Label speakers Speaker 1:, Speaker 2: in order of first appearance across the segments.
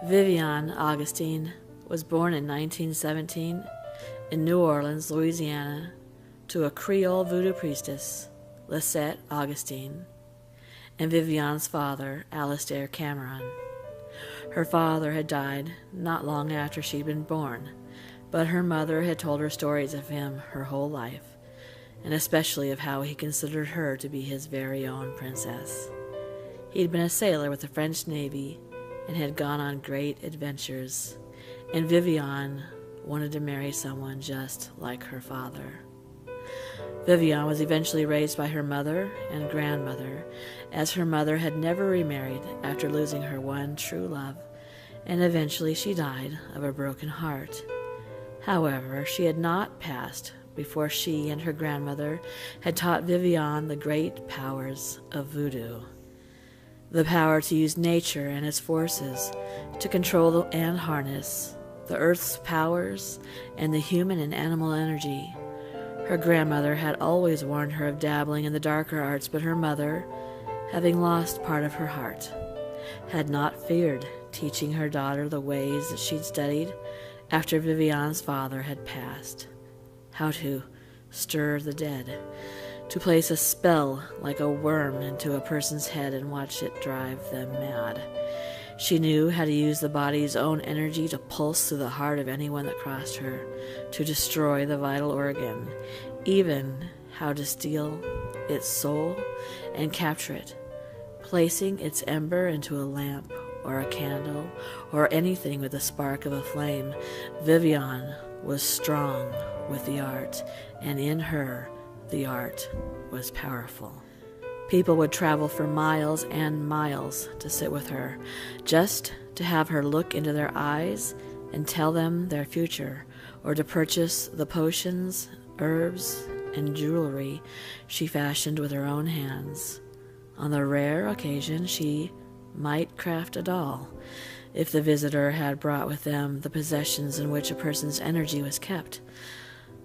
Speaker 1: Vivienne Augustine was born in 1917 in New Orleans, Louisiana, to a Creole voodoo priestess, Lisette Augustine, and Vivienne's father, Alistair Cameron. Her father had died not long after she'd been born, but her mother had told her stories of him her whole life, and especially of how he considered her to be his very own princess. He'd been a sailor with the French Navy and had gone on great adventures, and Vivienne wanted to marry someone just like her father. Vivienne was eventually raised by her mother and grandmother, as her mother had never remarried after losing her one true love, and eventually she died of a broken heart. However, she had not passed before she and her grandmother had taught Vivienne the great powers of voodoo. The power to use nature and its forces to control and harness the earth's powers and the human and animal energy. Her grandmother had always warned her of dabbling in the darker arts, but her mother, having lost part of her heart, had not feared teaching her daughter the ways that she'd studied after Vivienne's father had passed: how to stir the dead, to place a spell like a worm into a person's head and watch it drive them mad. She knew how to use the body's own energy to pulse through the heart of anyone that crossed her, to destroy the vital organ, even how to steal its soul and capture it, placing its ember into a lamp or a candle or anything with the spark of a flame. Vivienne was strong with the art, and in her the art was powerful. People would travel for miles and miles to sit with her, just to have her look into their eyes and tell them their future, or to purchase the potions, herbs, and jewelry she fashioned with her own hands. On the rare occasion, she might craft a doll, if the visitor had brought with them the possessions in which a person's energy was kept.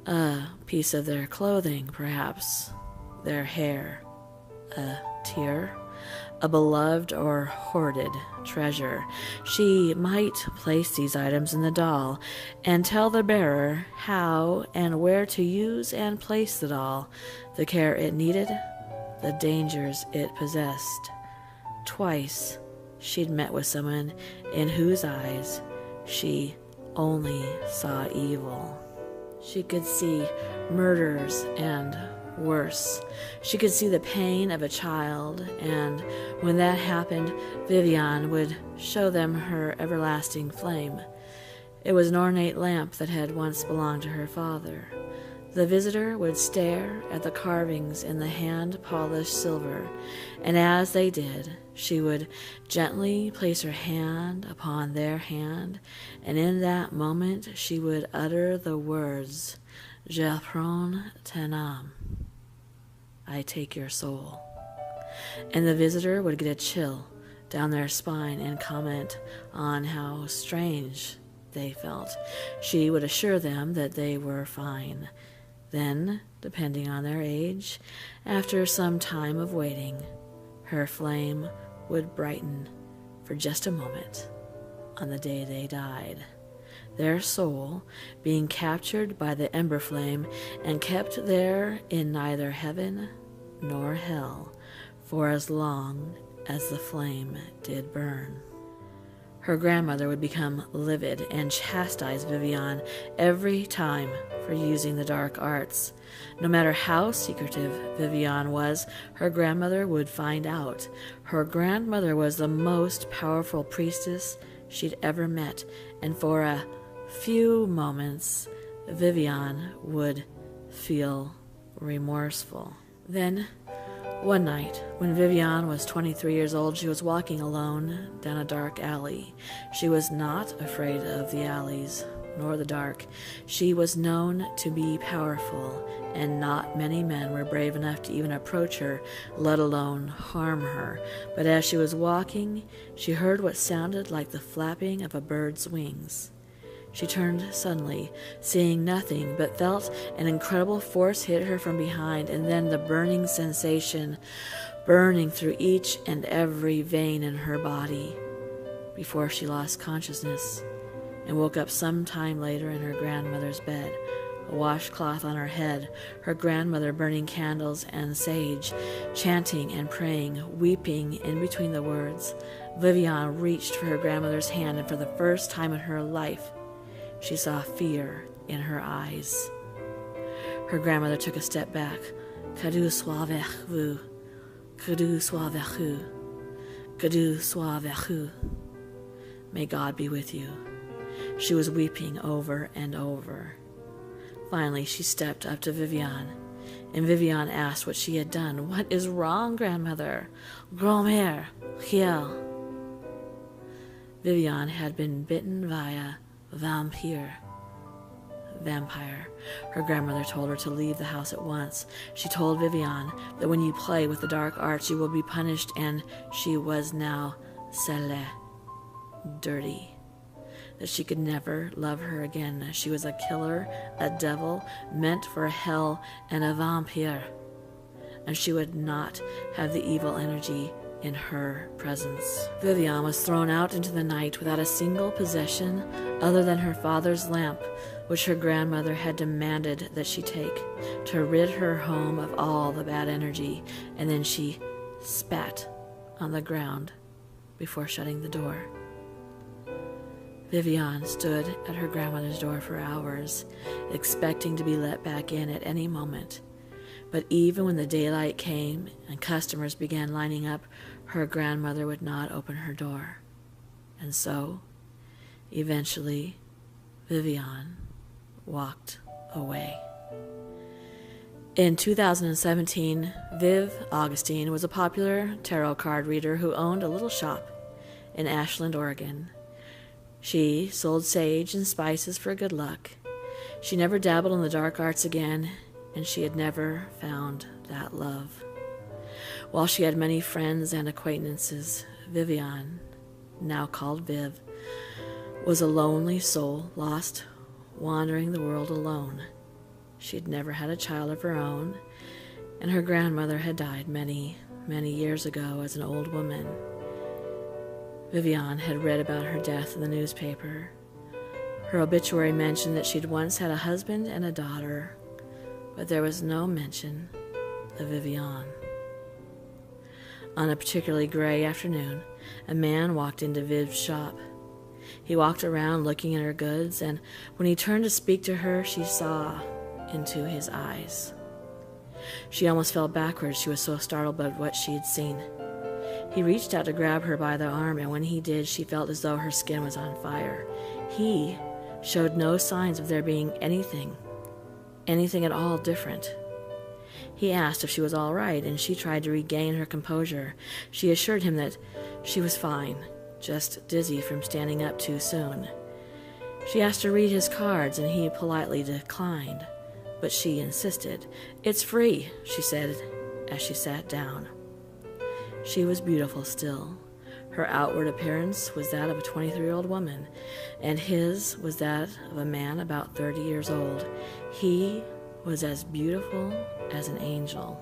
Speaker 1: A piece of their clothing, perhaps, their hair, a tear, a beloved or hoarded treasure. She might place these items in the doll and tell the bearer how and where to use and place the doll, the care it needed, the dangers it possessed. Twice she'd met with someone in whose eyes she only saw evil. She could see murders and worse. She could see the pain of a child, and when that happened, Vivienne would show them her everlasting flame. It was an ornate lamp that had once belonged to her father. The visitor would stare at the carvings in the hand-polished silver, and as they did, she would gently place her hand upon their hand, and in that moment she would utter the words, "Je prends ton âme," I take your soul. And the visitor would get a chill down their spine and comment on how strange they felt. She would assure them that they were fine. Then, depending on their age, after some time of waiting, her flame would brighten for just a moment on the day they died, their soul being captured by the ember flame and kept there in neither heaven nor hell for as long as the flame did burn. Her grandmother would become livid and chastise Vivienne every time for using the dark arts. No matter how secretive Vivienne was, her grandmother would find out. Her grandmother was the most powerful priestess she'd ever met, and for a few moments Vivienne would feel remorseful. Then, one night, when Vivienne was 23 years old, she was walking alone down a dark alley. She was not afraid of the alleys, nor the dark. She was known to be powerful, and not many men were brave enough to even approach her, let alone harm her. But as she was walking, she heard what sounded like the flapping of a bird's wings. She turned suddenly, seeing nothing, but felt an incredible force hit her from behind, and then the burning sensation burning through each and every vein in her body. before she lost consciousness and woke up some time later in her grandmother's bed, a washcloth on her head, her grandmother burning candles and sage, chanting and praying, weeping in between the words. Vivienne reached for her grandmother's hand, and for the first time in her life, she saw fear in her eyes. Her grandmother took a step back. Que Dieu soit avec vous. Que Dieu soit avec vous. Que Dieu soit avec vous. May God be with you. She was weeping over and over. Finally, she stepped up to Vivienne, and Vivienne asked what she had done. What is wrong, grandmother? Grand-mère, here. Vivienne had been bitten via vampire. Her grandmother told her to leave the house at once. She told Vivienne that when you play with the dark arts, you will be punished, and she was now sale, dirty, that she could never love her again. She was a killer, a devil, meant for hell, and a vampire, and she would not have the evil energy in her presence. Vivienne was thrown out into the night without a single possession other than her father's lamp, which her grandmother had demanded that she take to rid her home of all the bad energy, and then she spat on the ground before shutting the door. Vivienne stood at her grandmother's door for hours, expecting to be let back in at any moment. But even when the daylight came and customers began lining up, her grandmother would not open her door. And so, eventually, Vivienne walked away. In 2017, Augustine was a popular tarot card reader who owned a little shop in Ashland, Oregon. She sold sage and spices for good luck. She never dabbled in the dark arts again, and she had never found that love. While she had many friends and acquaintances, Vivienne, now called Viv, was a lonely soul, lost, wandering the world alone. She had never had a child of her own, and her grandmother had died many, many years ago as an old woman. Vivienne had read about her death in the newspaper. Her obituary mentioned that she'd once had a husband and a daughter, but there was no mention of Vivienne. On a particularly gray afternoon, a man walked into Viv's shop. He walked around looking at her goods, and when he turned to speak to her, she saw into his eyes. She almost fell backwards. She was so startled by what she had seen. He reached out to grab her by the arm, and when he did, she felt as though her skin was on fire. He showed no signs of there being anything at all different. He asked if she was all right, and she tried to regain her composure. She assured him that she was fine, just dizzy from standing up too soon. She asked to read his cards, and he politely declined, but she insisted. "It's free," she said as she sat down. She was beautiful still. Her outward appearance was that of a 23-year-old woman, and his was that of a man about 30 years old. He was as beautiful as an angel.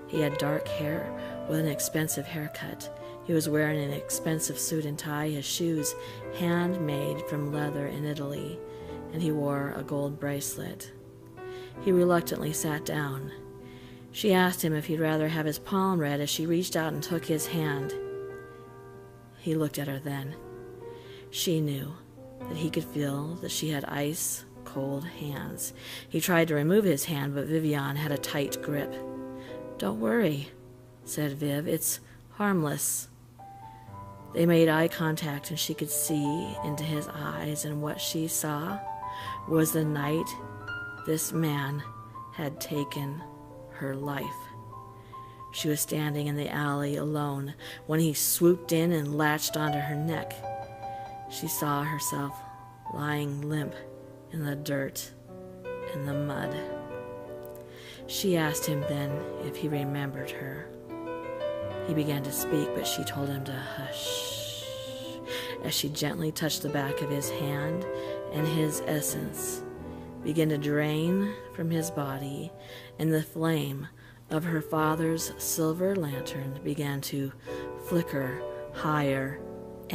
Speaker 1: He had dark hair with an expensive haircut. He was wearing an expensive suit and tie, his shoes handmade from leather in Italy, and he wore a gold bracelet. He reluctantly sat down. She asked him if he'd rather have his palm read as she reached out and took his hand. He looked at her then. She knew that he could feel that she had ice-cold hands. He tried to remove his hand, but Vivienne had a tight grip. "Don't worry," said Viv. "It's harmless." They made eye contact, and she could see into his eyes, and what she saw was the night this man had taken her life. She was standing in the alley alone when he swooped in and latched onto her neck. She saw herself lying limp in the dirt and the mud. She asked him then if he remembered her. He began to speak, but she told him to hush as she gently touched the back of his hand, and his essence began to drain from his body, and the flame of her father's silver lantern began to flicker higher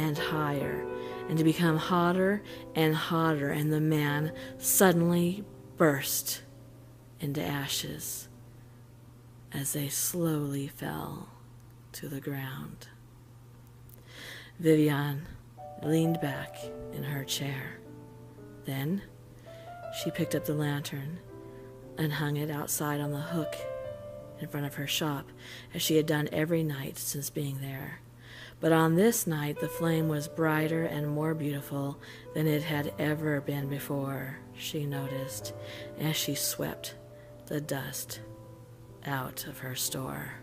Speaker 1: and higher, and to become hotter and hotter, and the man suddenly burst into ashes as they slowly fell to the ground. Vivienne leaned back in her chair. Then she picked up the lantern and hung it outside on the hook in front of her shop, as she had done every night since being there. But on this night the flame was brighter and more beautiful than it had ever been before, she noticed, as she swept the dust out of her store.